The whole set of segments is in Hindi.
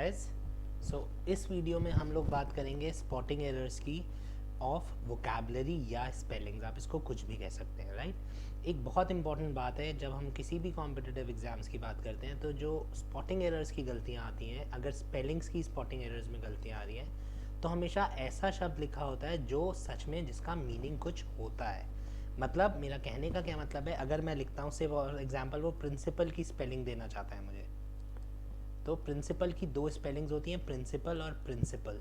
गाइस। इस वीडियो में हम लोग बात करेंगे स्पॉटिंग एरर्स की ऑफ वोकैबलरी या स्पेलिंग्स, आप इसको कुछ भी कह सकते हैं, राइट। एक बहुत इंपॉर्टेंट बात है, जब हम किसी भी कॉम्पिटिटिव एग्जाम्स की बात करते हैं तो जो स्पॉटिंग एरर्स की गलतियाँ आती हैं, अगर स्पेलिंग्स की स्पॉटिंग एरर्स में गलतियाँ आ रही हैं तो हमेशा ऐसा शब्द लिखा होता है जो सच में जिसका मीनिंग कुछ होता है। मतलब मेरा कहने का क्या मतलब है, अगर मैं लिखता हूँ से फॉर एग्जाम्पल वो प्रिंसिपल की स्पेलिंग देना चाहता है मुझे, तो प्रिंसिपल की दो स्पेलिंग्स होती हैं, प्रिंसिपल और प्रिंसिपल।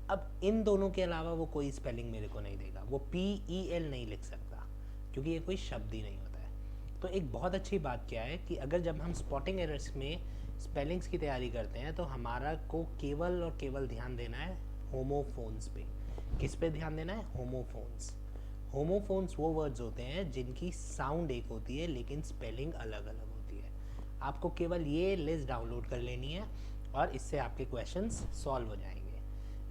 अब इन दोनों के अलावा वो कोई स्पेलिंग मेरे को नहीं देगा, वो PEL नहीं लिख सकता क्योंकि ये कोई शब्द ही नहीं होता है। तो एक बहुत अच्छी बात क्या है कि अगर जब हम स्पॉटिंग एरर्स में स्पेलिंग्स की तैयारी करते हैं तो हमारा को केवल और केवल ध्यान देना है होमोफोन्स पे। किस पे ध्यान देना है? होमोफोन्स। होमोफोन्स वो वर्ड्स होते हैं जिनकी साउंड एक होती है लेकिन स्पेलिंग अलग अलग होती है। आपको केवल ये लिस्ट डाउनलोड कर लेनी है और इससे आपके क्वेश्चंस सॉल्व हो जाएंगे,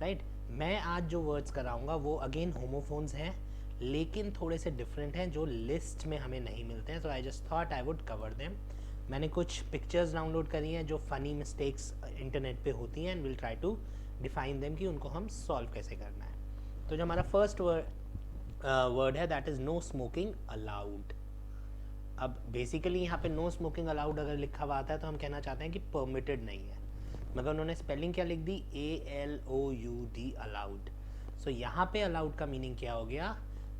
राइट। मैं आज जो वर्ड्स कराऊंगा वो अगेन होमोफोन्स हैं लेकिन थोड़े से डिफरेंट हैं जो लिस्ट में हमें नहीं मिलते हैं, तो I just thought I would cover them. मैंने कुछ पिक्चर्स डाउनलोड करी हैं जो फ़नी मिस्टेक्स इंटरनेट पे होती हैं and will try to define them कि उनको हम सॉल्व कैसे करना है। तो जो हमारा फर्स्ट वर्ड है that is no smoking allowed. अब बेसिकली यहाँ पे नो स्मोकिंग अलाउड अगर लिखा हुआ आता है तो हम कहना चाहते हैं कि परमिटेड नहीं है, मगर उन्होंने स्पेलिंग क्या लिख दी? ALOUD allowed. सो यहाँ पे अलाउड का मीनिंग क्या हो गया?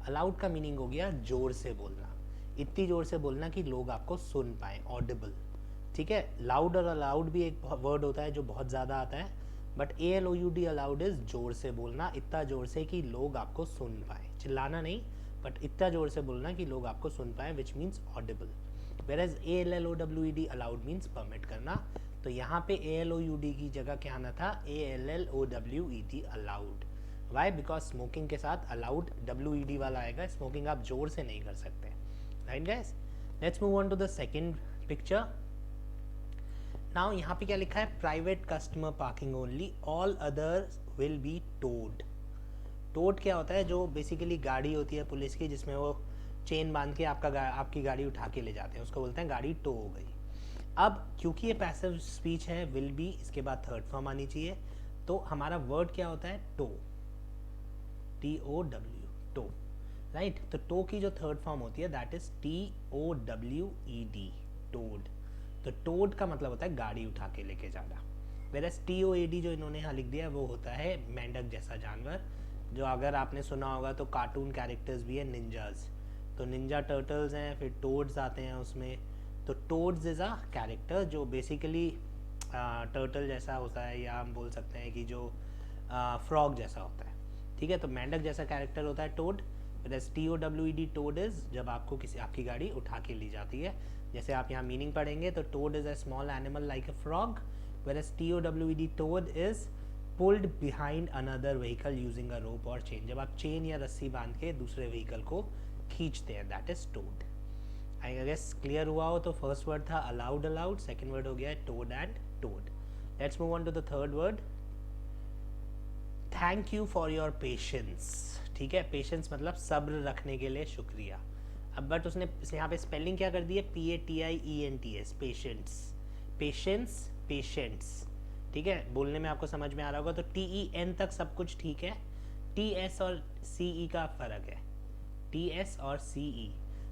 अलाउड का मीनिंग हो गया जोर से बोलना, इतनी जोर से बोलना कि लोग आपको सुन पाए, ऑडिबल। ठीक है, लाउड और अलाउड भी एक वर्ड होता है जो बहुत ज़्यादा आता है, बट ALOUD अलाउड इज़ जोर से बोलना, इतना जोर से कि लोग आपको सुन पाए, चिल्लाना नहीं बट इतना जोर से बोलना कि लोग आपको सुन पाए, which means audible. Whereas ALLOWED allowed means permit करना। तो यहाँ पे ALOUD की जगह क्या आना था? ALLOWED allowed. Why? Because smoking के साथ अलाउड WED वाला आएगा, स्मोकिंग आप जोर से नहीं कर सकते, right guys. Let's move on to the second picture. Now यहाँ पे क्या लिखा है? Private customer parking only, all others will be towed. Towed क्या होता है? जो बेसिकली गाड़ी होती है पुलिस की जिसमें वो चेन बांध के आपकी गाड़ी उठा के ले जाते हैं, उसको बोलते हैं गाड़ी टो हो गई। अब क्योंकि ये पैसिव स्पीच है, विल बी इसके बाद थर्ड फॉर्म आनी चाहिए, तो हमारा वर्ड क्या होता है? Tow, TOW, tow, right. तो टो की जो थर्ड फॉर्म होती है दैट इज TOWED, टोड। तो टोड का मतलब होता है गाड़ी उठा के लेके जाना, वेरएस TOAD जो इन्होंने यहाँ लिख दिया है वो होता है मेंढक जैसा जानवर, जो अगर आपने सुना होगा तो कार्टून कैरेक्टर्स भी है, निंजाज। तो निंजा टर्टल्स हैं, फिर टोड्स आते हैं उसमें। तो टोड्स इज़ अ कैरेक्टर जो बेसिकली टर्टल जैसा होता है, या हम बोल सकते हैं कि जो फ्रॉग जैसा होता है। ठीक है, तो मेंढक जैसा कैरेक्टर होता है टोड। TOWED टोड इज़ जब आपको आपकी गाड़ी उठा के ली जाती है। जैसे आप यहाँ मीनिंग पढ़ेंगे तो toad is a small animal like a frog, whereas TOWED toad is pulled behind another vehicle using a rope or chain। जब आप चेन या रस्सी बांध के दूसरे व्हीकल को खींचते हैं, that is towed. I guess clear हुआ हो। तो फर्स्ट वर्ड था अलाउड, अलाउड, सेकेंड वर्ड हो गया towed and toad. Let's move on to the third word, thank you for your patience. ठीक है, पेशेंस मतलब सब्र रखने के लिए शुक्रिया। अब बट उसने यहाँ पे स्पेलिंग क्या कर दी है? PATIENTS, patients, patience, patients. ठीक है, बोलने में आपको समझ में आ रहा होगा। तो TEN तक सब कुछ ठीक है, TS और CE का फ़र्क है, TS और CE।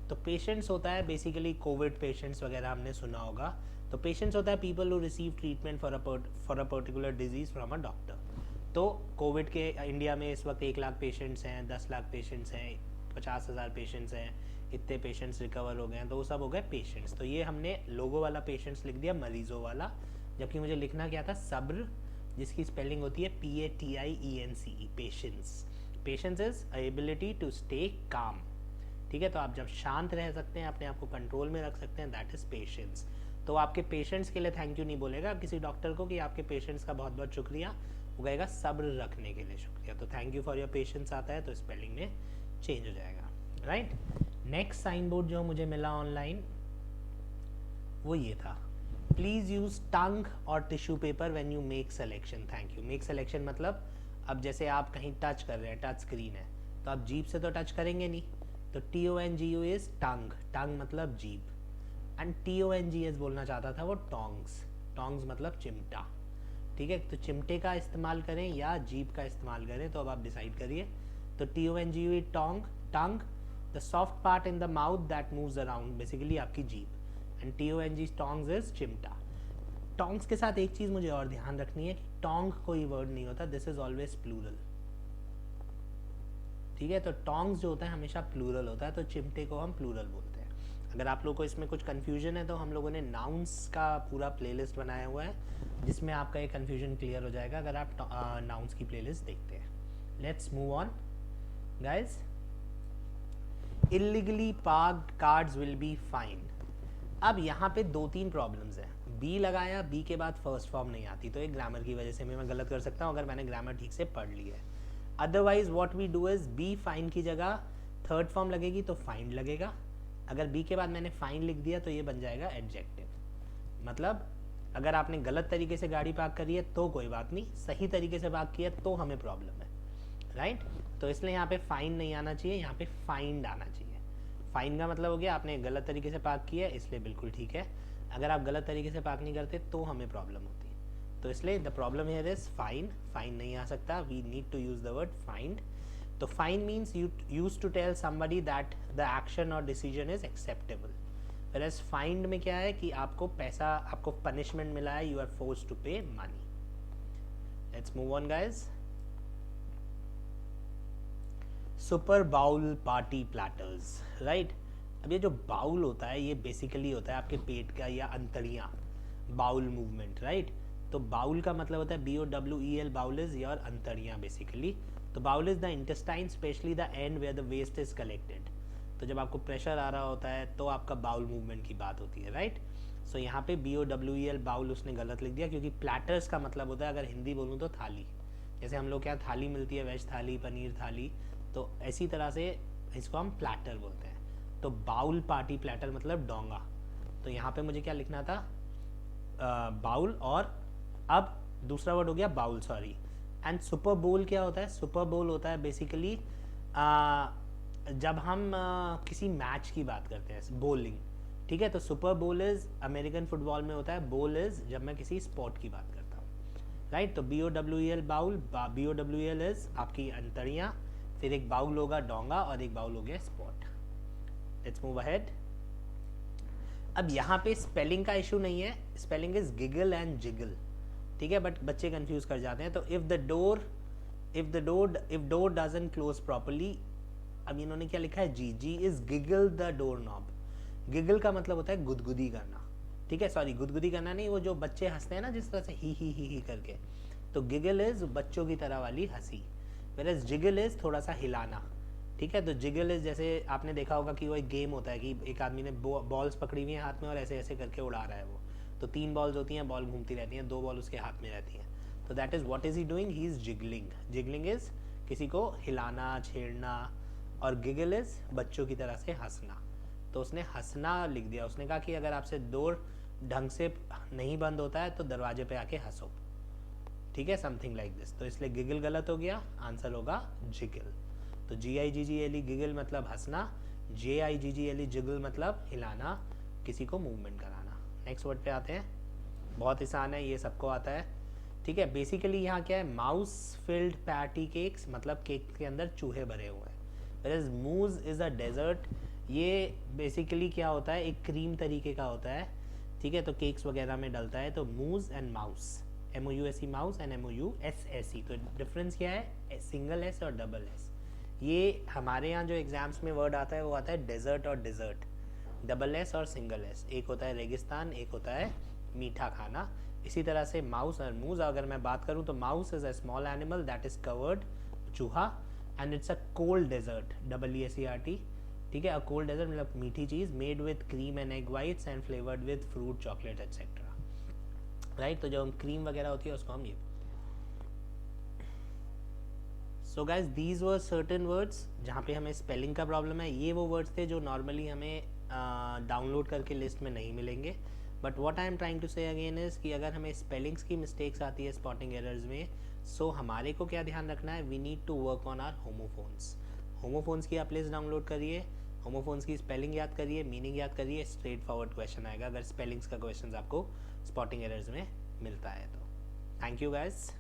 तो पेशेंट्स होता है बेसिकली कोविड पेशेंट्स वगैरह हमने सुना होगा। तो पेशेंट्स होता है people who receive treatment for a particular disease from a doctor. तो कोविड के इंडिया में इस वक्त 1 लाख पेशेंट्स हैं, 10 लाख पेशेंट्स हैं, 50,000 पेशेंट्स हैं, इतने पेशेंट्स रिकवर हो गए हैं, तो वो सब हो गए पेशेंट्स। तो ये हमने लोगो वाला पेशेंट्स लिख दिया, मरीजों वाला, जबकि मुझे लिखना क्या था? सब्र, जिसकी स्पेलिंग होती है PATIENCE, patience. Patience is ability to stay calm. ठीक है, तो आप जब शांत रह सकते हैं, अपने आप को कंट्रोल में रख सकते हैं, दैट इज पेशेंस। तो आपके पेशेंट्स के लिए थैंक यू नहीं बोलेगा किसी डॉक्टर को कि आपके पेशेंट्स का बहुत बहुत शुक्रिया, वो कहेगा सब्र रखने के लिए शुक्रिया। तो thank you for your patience आता है तो स्पेलिंग में चेंज हो जाएगा, राइट। नेक्स्ट साइन बोर्ड जो मुझे मिला ऑनलाइन वो ये था, प्लीज़ यूज़ टंग और tissue paper when you make selection. Thank you. Make selection मतलब अब जैसे आप कहीं टच कर रहे हैं, टच स्क्रीन है, तो आप जीभ से तो टच करेंगे नहीं, तो TONGU इज़ टंग, टंग मतलब जीभ, एंड TONGS बोलना चाहता था वो टोंग्स, टोंग्स मतलब चिमटा। ठीक है, तो चिमटे का इस्तेमाल करें या जीभ का इस्तेमाल करें, तो अब आप डिसाइड करिए। तो TONGUE tong, tongue, the soft part in the mouth that moves around, basically आपकी जीभ, एंड TONG टोंग्स इज चिमटा। टोंग्स के साथ एक चीज़ मुझे और ध्यान रखनी है कि टोंग कोई वर्ड नहीं होता, दिस इज ऑलवेज प्लूरल। ठीक है, तो टोंग्स जो होता है हमेशा प्लूरल होता है, तो चिमटे को हम प्लूरल बोलते हैं। अगर आप लोगों को इसमें कुछ कन्फ्यूजन है तो हम लोगों ने नाउन्स का पूरा प्लेलिस्ट बनाया हुआ है जिसमें आपका ये कन्फ्यूजन क्लियर हो जाएगा अगर आप नाउन्स की प्लेलिस्ट देखते हैं। Let's move on guys. Illegally parked cars will be fine. अब यहाँ पे 2-3 प्रॉब्लम्स हैं। बी लगाया, बी के बाद फर्स्ट फॉर्म नहीं आती, तो एक ग्रामर की वजह से मैं गलत कर सकता हूँ अगर मैंने ग्रामर ठीक से पढ़ ली है। Otherwise what we do is be fine की जगह थर्ड फॉर्म लगेगी तो फाइंड लगेगा। अगर बी के बाद मैंने फाइन लिख दिया तो ये बन जाएगा एडजेक्टिव। मतलब अगर आपने गलत तरीके से गाड़ी पार्क करी है तो कोई बात नहीं, सही तरीके से पार्क किया तो हमें प्रॉब्लम है, राइट। तो इसलिए यहाँ पे फाइन नहीं आना चाहिए, यहाँ पे फाइंड आना चाहिए। फाइन का मतलब हो गया आपने गलत तरीके से पार्क किया, इसलिए बिल्कुल ठीक है। अगर आप गलत तरीके से पार्क नहीं करते तो हमें प्रॉब्लम होती, तो इसलिए the problem here is fine. Fine नहीं आ सकता, we need to use the word find. तो fine means you use to tell somebody that the action or decision is acceptable. whereas find में क्या है कि आपको पैसा, आपको पनिशमेंट मिला है, you are forced to pay money. Let's move on guys. Super Bowl party platters, right. अब ये जो बाउल होता है ये बेसिकली होता है आपके पेट का या अंतड़ियाँ, बाउल मूवमेंट, राइट। तो बाउल का मतलब होता है BOWEL, बाउल इज योर अंतड़ियाँ बेसिकली। तो bowel is the intestine, specially the end where the waste is collected. तो जब आपको प्रेशर आ रहा होता है तो आपका बाउल मूवमेंट की बात होती है, राइट। सो यहाँ पे BOWEL बाउल उसने गलत लिख दिया, क्योंकि प्लैटर्स का मतलब होता है, अगर हिंदी बोलूँ तो थाली। जैसे हम लोग क्या थाली मिलती है, वेज थाली, पनीर थाली, तो ऐसी तरह से इसको हम प्लैटर बोलते हैं। तो बाउल पार्टी प्लैटर मतलब डोंगा। तो यहाँ पे मुझे क्या लिखना था, बाउल, और अब दूसरा वर्ड हो गया बाउल, सॉरी। एंड सुपर बोल क्या होता है? सुपर बोल होता है बेसिकली जब हम किसी मैच की बात करते हैं, बॉलिंग, ठीक है। तो सुपर बोल इज अमेरिकन फुटबॉल में होता है, बोल इज जब मैं किसी स्पोर्ट की बात करता हूँ, राइट। तो BOWEL बाउल, BOWEL इज आपकी अंतड़ियाँ, फिर एक बाउल होगा डोंगा और एक बाउल हो गया स्पॉट। Let's move ahead. अब यहाँ पे स्पेलिंग का इशू नहीं है, spelling is giggle and jiggle, ठीक है, बट बच्चे कंफ्यूज कर जाते हैं। तो if door doesn't close properly, अब इन्होंने क्या लिखा है, G is giggle the door knob. Giggle का मतलब होता है गुदगुदी करना, ठीक है, सॉरी गुदगुदी करना नहीं, वो जो बच्चे हंसते हैं ना जिस तरह से ही करके, तो गिगल इज बच्चों की तरह वाली हंसी, whereas जिगल इज थोड़ा सा हिलाना, ठीक है। तो जिगल इज जैसे आपने देखा होगा कि वो एक गेम होता है कि एक आदमी ने बॉल्स पकड़ी हुई हैं हाथ में और ऐसे ऐसे करके उड़ा रहा है वो, तो 3 बॉल्स होती हैं, बॉल घूमती रहती हैं, 2 बॉल उसके हाथ में रहती हैं, तो that is what is he doing, he is jiggling. Jiggling is किसी को हिलाना, छेड़ना, और गिगल इज बच्चों की तरह से हंसना। तो उसने हंसना लिख दिया, उसने कहा कि अगर आपसे डोर ढंग से नहीं बंद होता है तो दरवाजे पे आके हंसो, ठीक है, समथिंग लाइक दिस। तो इसलिए गिगल गलत हो गया, आंसर होगा जिगल। तो GIGGLE गिगल मतलब हंसना, JIGGLE जिगल मतलब हिलाना, किसी को मूवमेंट कराना। नेक्स्ट वर्ड पे आते हैं, बहुत आसान है, ये सबको आता है, ठीक है। बेसिकली यहाँ क्या है, माउस फिल्ड पैटी केक्स, मतलब केक के अंदर चूहे भरे हुए हैं। whereas मूज इज़ अ डेजर्ट, ये बेसिकली क्या होता है, एक क्रीम तरीके का होता है, ठीक है, तो केक्स वगैरह में डलता है। तो मूज and mouse, MOUSE mouse and MOUSSE, तो डिफरेंस क्या है, सिंगल एस और डबल एस। ये हमारे यहाँ जो एग्जाम्स में वर्ड आता है वो आता है डेजर्ट और डिज़र्ट, डबल एस और सिंगल एस। एक होता है रेगिस्तान, एक होता है मीठा खाना। इसी तरह से माउस और मूज, अगर मैं बात करूँ तो mouse is a small animal that is covered, चूहा, and it's a cold desert, DESERT, ठीक है। अ कोल्ड डेजर्ट मतलब मीठी चीज़, made with cream and egg whites and flavoured with fruit, chocolate etcetera, right. तो जो हम क्रीम वगैरह होती है उसको हम ये। So guys these were certain words जहाँ पे हमें स्पेलिंग का प्रॉब्लम है। ये वो वर्ड्स थे जो नॉर्मली हमें डाउनलोड करके लिस्ट में नहीं मिलेंगे, but what I am trying to say again is कि अगर हमें स्पेलिंग्स की मिस्टेक्स आती है स्पॉटिंग एरर्स में, सो हमारे को क्या ध्यान रखना है, we need to work on our homophones. Homophones की आप लिस्ट डाउनलोड करिए, होमोफोन्स की स्पेलिंग याद करिए, मीनिंग याद करिए, स्ट्रेट फॉरवर्ड क्वेश्चन आएगा अगर स्पेलिंग्स का क्वेश्चन आपको स्पॉटिंग एरर्स में मिलता है तो। Thank you guys.